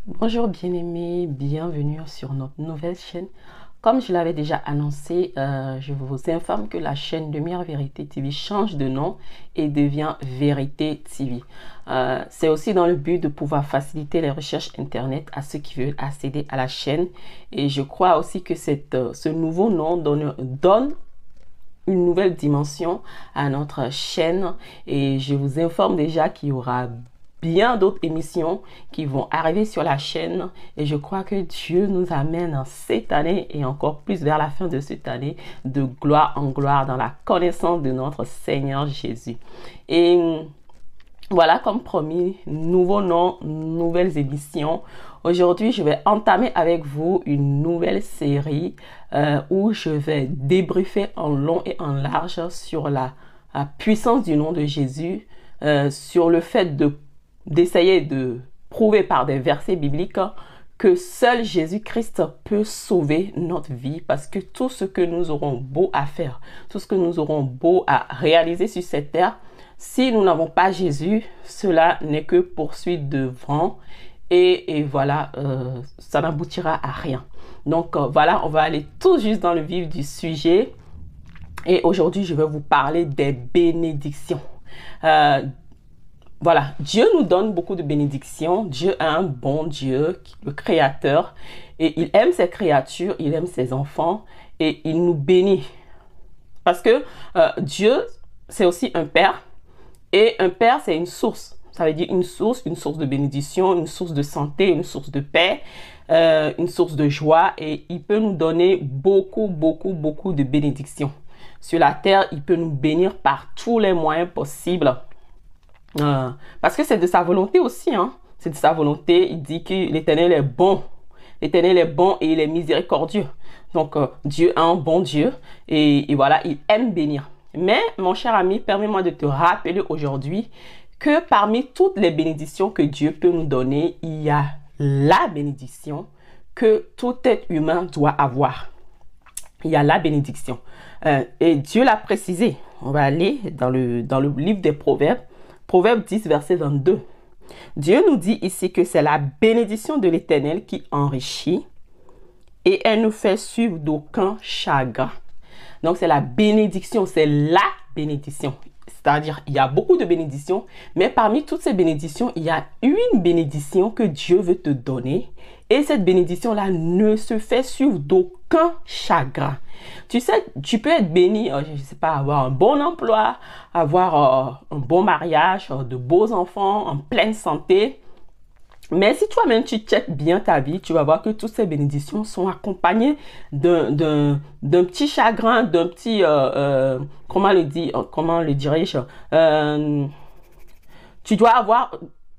Bonjour bien-aimés, bienvenue sur notre nouvelle chaîne. Comme je l'avais déjà annoncé, je vous informe que la chaîne Lumière Vérité TV change de nom et devient Vérité TV. C'est aussi dans le but de pouvoir faciliter les recherches internet à ceux qui veulent accéder à la chaîne. Et je crois aussi que ce nouveau nom donne une nouvelle dimension à notre chaîne et je vous informe déjà qu'il y aura bien d'autres émissions qui vont arriver sur la chaîne et je crois que Dieu nous amène cette année et encore plus vers la fin de cette année de gloire en gloire dans la connaissance de notre Seigneur Jésus. Et voilà, comme promis, nouveau nom, nouvelles émissions. Aujourd'hui, je vais entamer avec vous une nouvelle série où je vais débriefer en long et en large sur la puissance du nom de Jésus, sur le fait d'essayer de prouver par des versets bibliques que seul Jésus-Christ peut sauver notre vie parce que tout ce que nous aurons beau à faire, tout ce que nous aurons beau à réaliser sur cette terre, si nous n'avons pas Jésus, cela n'est que poursuite de vent et voilà, ça n'aboutira à rien. Donc voilà, on va aller tout juste dans le vif du sujet et aujourd'hui, je vais vous parler des bénédictions. Voilà, Dieu nous donne beaucoup de bénédictions. Dieu est un bon Dieu, le Créateur, et il aime ses créatures, il aime ses enfants et il nous bénit. Parce que Dieu, c'est aussi un Père. Et un père, c'est une source. Ça veut dire une source de bénédiction, une source de santé, une source de paix, une source de joie. Et il peut nous donner beaucoup de bénédictions. Sur la terre, il peut nous bénir par tous les moyens possibles. Parce que c'est de sa volonté aussi. Hein. C'est de sa volonté. Il dit que l'Éternel est bon. L'Éternel est bon et il est miséricordieux. Donc, Dieu est un bon Dieu. Et voilà, il aime bénir. Mais, mon cher ami, permets-moi de te rappeler aujourd'hui que parmi toutes les bénédictions que Dieu peut nous donner, il y a la bénédiction que tout être humain doit avoir. Il y a la bénédiction. Et Dieu l'a précisé. On va aller dans le livre des Proverbes. Proverbe 10, verset 22. Dieu nous dit ici que c'est la bénédiction de l'Éternel qui enrichit et elle nous fait suivre d'aucun chagrin. Donc, c'est la bénédiction, c'est la bénédiction. C'est-à-dire, il y a beaucoup de bénédictions, mais parmi toutes ces bénédictions, il y a une bénédiction que Dieu veut te donner. Et cette bénédiction-là ne se fait suivre d'aucun chagrin. Tu sais, tu peux être béni, je ne sais pas, avoir un bon emploi, avoir un bon mariage, de beaux enfants, en pleine santé. Mais si toi-même tu checkes bien ta vie, tu vas voir que toutes ces bénédictions sont accompagnées d'un petit chagrin, d'un petit, comment le dirais-je, tu dois avoir,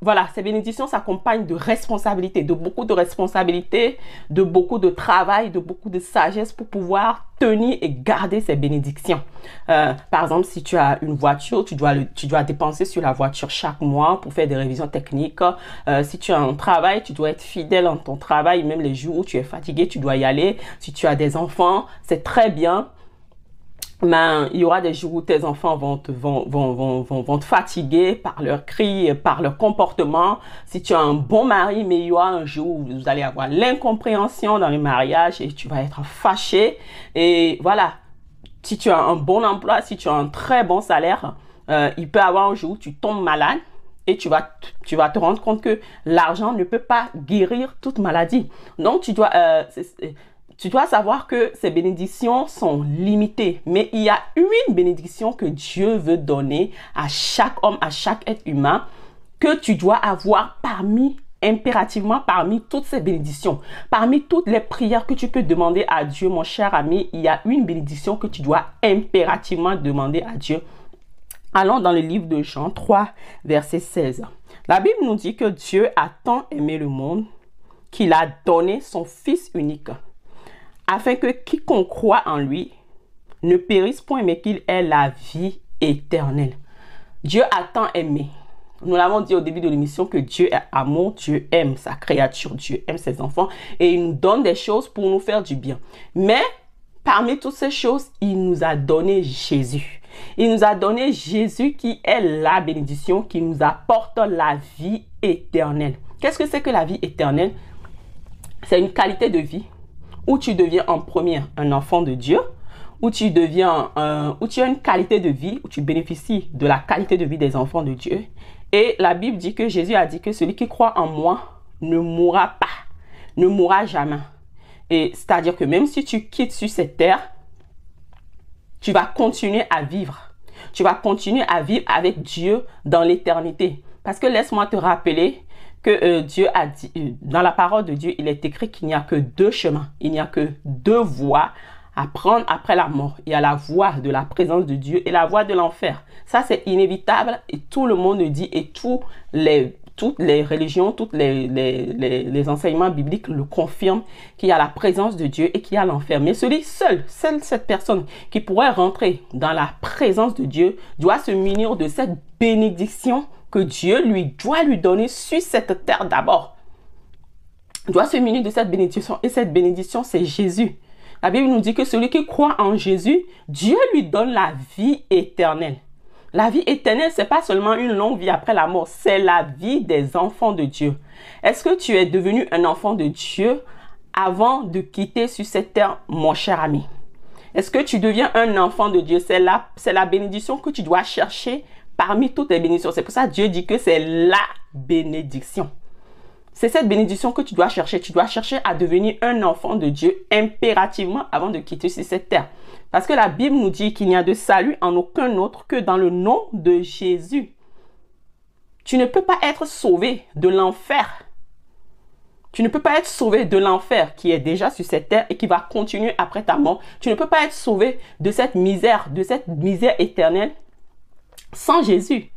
voilà, ces bénédictions s'accompagnent de responsabilités, de beaucoup de responsabilités, de beaucoup de travail, de beaucoup de sagesse pour pouvoir tenir et garder ces bénédictions. Par exemple, si tu as une voiture, tu dois dépenser sur la voiture chaque mois pour faire des révisions techniques. Si tu as un travail, tu dois être fidèle en ton travail, même les jours où tu es fatigué, tu dois y aller. Si tu as des enfants, c'est très bien. Mais il y aura des jours où tes enfants vont te fatiguer par leurs cris, par leur comportement. Si tu as un bon mari, mais il y aura un jour où vous allez avoir l'incompréhension dans le mariage et tu vas être fâché. Et voilà, si tu as un bon emploi, si tu as un très bon salaire, il peut y avoir un jour où tu tombes malade. Et tu vas te rendre compte que l'argent ne peut pas guérir toute maladie. Donc, tu dois savoir que ces bénédictions sont limitées, mais il y a une bénédiction que Dieu veut donner à chaque homme, à chaque être humain, que tu dois avoir impérativement parmi toutes ces bénédictions. Parmi toutes les prières que tu peux demander à Dieu, mon cher ami, il y a une bénédiction que tu dois impérativement demander à Dieu. Allons dans le livre de Jean 3, verset 16. La Bible nous dit que Dieu a tant aimé le monde qu'il a donné son Fils unique, afin que quiconque croit en lui ne périsse point, mais qu'il ait la vie éternelle. Dieu a tant aimé. Nous l'avons dit au début de l'émission que Dieu est amour, Dieu aime sa créature, Dieu aime ses enfants et il nous donne des choses pour nous faire du bien. Mais parmi toutes ces choses, il nous a donné Jésus. Il nous a donné Jésus qui est la bénédiction, qui nous apporte la vie éternelle. Qu'est-ce que c'est que la vie éternelle? C'est une qualité de vie où tu deviens en premier un enfant de Dieu, où tu as une qualité de vie, où tu bénéficies de la qualité de vie des enfants de Dieu. Et la Bible dit que Jésus a dit que celui qui croit en moi ne mourra pas, ne mourra jamais. Et c'est-à-dire que même si tu quittes sur cette terre, tu vas continuer à vivre. Tu vas continuer à vivre avec Dieu dans l'éternité. Parce que laisse-moi te rappeler que Dieu a dit, dans la parole de Dieu, il est écrit qu'il n'y a que deux chemins, il n'y a que deux voies à prendre après la mort. Il y a la voie de la présence de Dieu et la voie de l'enfer. Ça, c'est inévitable et tout le monde le dit et toutes les religions, tous les enseignements bibliques le confirment qu'il y a la présence de Dieu et qu'il y a l'enfer. Mais seule cette personne qui pourrait rentrer dans la présence de Dieu doit se munir de cette bénédiction que Dieu doit lui donner sur cette terre d'abord. Doit se munir de cette bénédiction et cette bénédiction, c'est Jésus. La Bible nous dit que celui qui croit en Jésus, Dieu lui donne la vie éternelle. La vie éternelle, ce n'est pas seulement une longue vie après la mort, c'est la vie des enfants de Dieu. Est-ce que tu es devenu un enfant de Dieu avant de quitter sur cette terre, mon cher ami? Est-ce que tu deviens un enfant de Dieu? C'est la bénédiction que tu dois chercher parmi toutes les bénédictions. C'est pour ça que Dieu dit que c'est la bénédiction. C'est cette bénédiction que tu dois chercher. Tu dois chercher à devenir un enfant de Dieu impérativement avant de quitter sur cette terre. Parce que la Bible nous dit qu'il n'y a de salut en aucun autre que dans le nom de Jésus. Tu ne peux pas être sauvé de l'enfer. Tu ne peux pas être sauvé de l'enfer qui est déjà sur cette terre et qui va continuer après ta mort. Tu ne peux pas être sauvé de cette misère éternelle sans Jésus.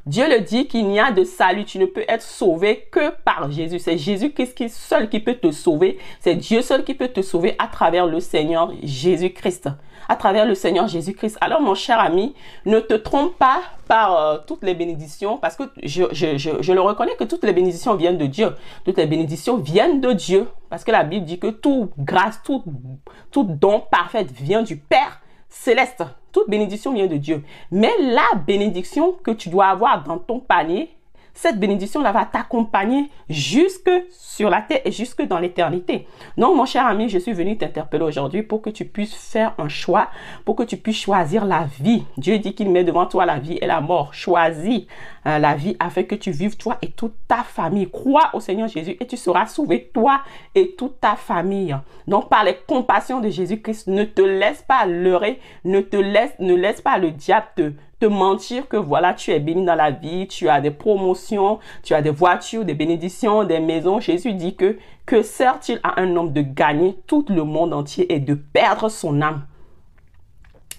Dieu le dit qu'il n'y a de salut. Tu ne peux être sauvé que par Jésus. C'est Jésus-Christ seul qui peut te sauver. C'est Dieu seul qui peut te sauver à travers le Seigneur Jésus-Christ. À travers le Seigneur Jésus-Christ. Alors, mon cher ami, ne te trompe pas par toutes les bénédictions, parce que je le reconnais que toutes les bénédictions viennent de Dieu. Toutes les bénédictions viennent de Dieu. Parce que la Bible dit que toute grâce, tout don parfait vient du Père céleste. Toute bénédiction vient de Dieu. Mais la bénédiction que tu dois avoir dans ton panier, cette bénédiction-là va t'accompagner jusque sur la terre et jusque dans l'éternité. Donc, mon cher ami, je suis venu t'interpeller aujourd'hui pour que tu puisses faire un choix, pour que tu puisses choisir la vie. Dieu dit qu'il met devant toi la vie et la mort. Choisis la vie afin que tu vives toi et toute ta famille. Crois au Seigneur Jésus et tu seras sauvé, toi et toute ta famille. Donc, par les compassions de Jésus-Christ, ne te laisse pas leurrer, ne laisse pas le diable te mentir que voilà, tu es béni dans la vie, tu as des promotions, tu as des voitures, des bénédictions, des maisons. Jésus dit que sert-il à un homme de gagner tout le monde entier et de perdre son âme?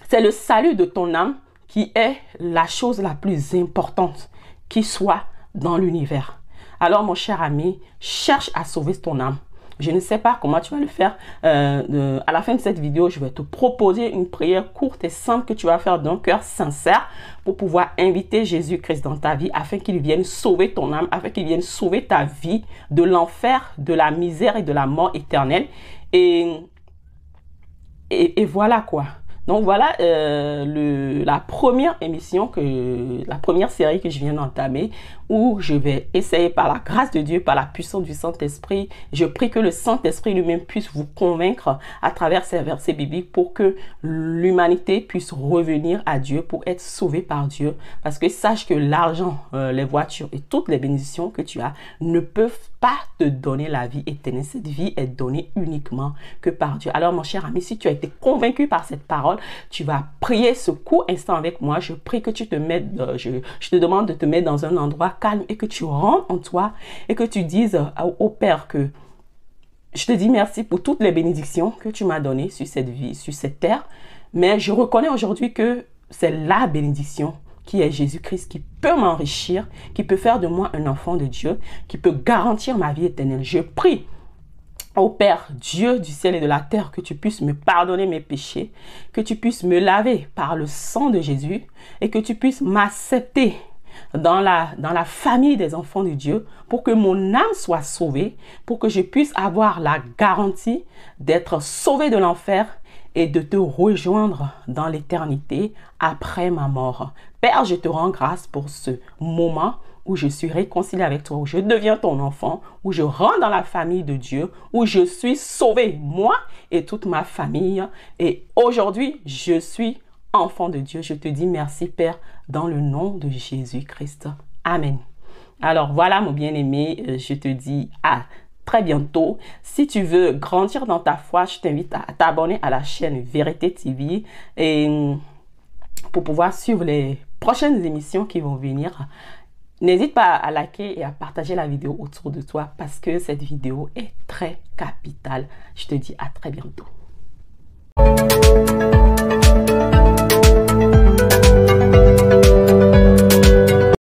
C'est le salut de ton âme qui est la chose la plus importante qui soit dans l'univers. Alors, mon cher ami, cherche à sauver ton âme. Je ne sais pas comment tu vas le faire. À la fin de cette vidéo, je vais te proposer une prière courte et simple que tu vas faire d'un cœur sincère pour pouvoir inviter Jésus-Christ dans ta vie afin qu'il vienne sauver ton âme, afin qu'il vienne sauver ta vie de l'enfer, de la misère et de la mort éternelle. Et voilà quoi. Donc voilà la première émission, la première série que je viens d'entamer, où je vais essayer par la grâce de Dieu, par la puissance du Saint-Esprit. Je prie que le Saint-Esprit lui-même puisse vous convaincre à travers ces versets bibliques pour que l'humanité puisse revenir à Dieu, pour être sauvée par Dieu. Parce que sache que l'argent, les voitures et toutes les bénédictions que tu as ne peuvent pas te donner la vie éternelle. Cette vie est donnée uniquement que par Dieu. Alors mon cher ami, si tu as été convaincu par cette parole, tu vas prier ce court instant avec moi. Je prie que tu te mettes, je te demande de te mettre dans un endroit calme et que tu rentres en toi et que tu dises au Père que je te dis merci pour toutes les bénédictions que tu m'as données sur cette vie, sur cette terre. Mais je reconnais aujourd'hui que c'est la bénédiction qui est Jésus-Christ qui peut m'enrichir, qui peut faire de moi un enfant de Dieu, qui peut garantir ma vie éternelle. Je prie ô Père, Dieu du ciel et de la terre, que tu puisses me pardonner mes péchés, que tu puisses me laver par le sang de Jésus et que tu puisses m'accepter dans la famille des enfants de Dieu pour que mon âme soit sauvée, pour que je puisse avoir la garantie d'être sauvé de l'enfer et de te rejoindre dans l'éternité après ma mort. Père, je te rends grâce pour ce moment où je suis réconcilié avec toi, où je deviens ton enfant, où je rentre dans la famille de Dieu, où je suis sauvé, moi et toute ma famille. Et aujourd'hui, je suis enfant de Dieu. Je te dis merci, Père, dans le nom de Jésus-Christ. Amen. Alors voilà, mon bien-aimé, je te dis à très bientôt. Si tu veux grandir dans ta foi, je t'invite à t'abonner à la chaîne Vérité TV et pour pouvoir suivre les prochaines émissions qui vont venir. N'hésite pas à liker et à partager la vidéo autour de toi parce que cette vidéo est très capitale. Je te dis à très bientôt.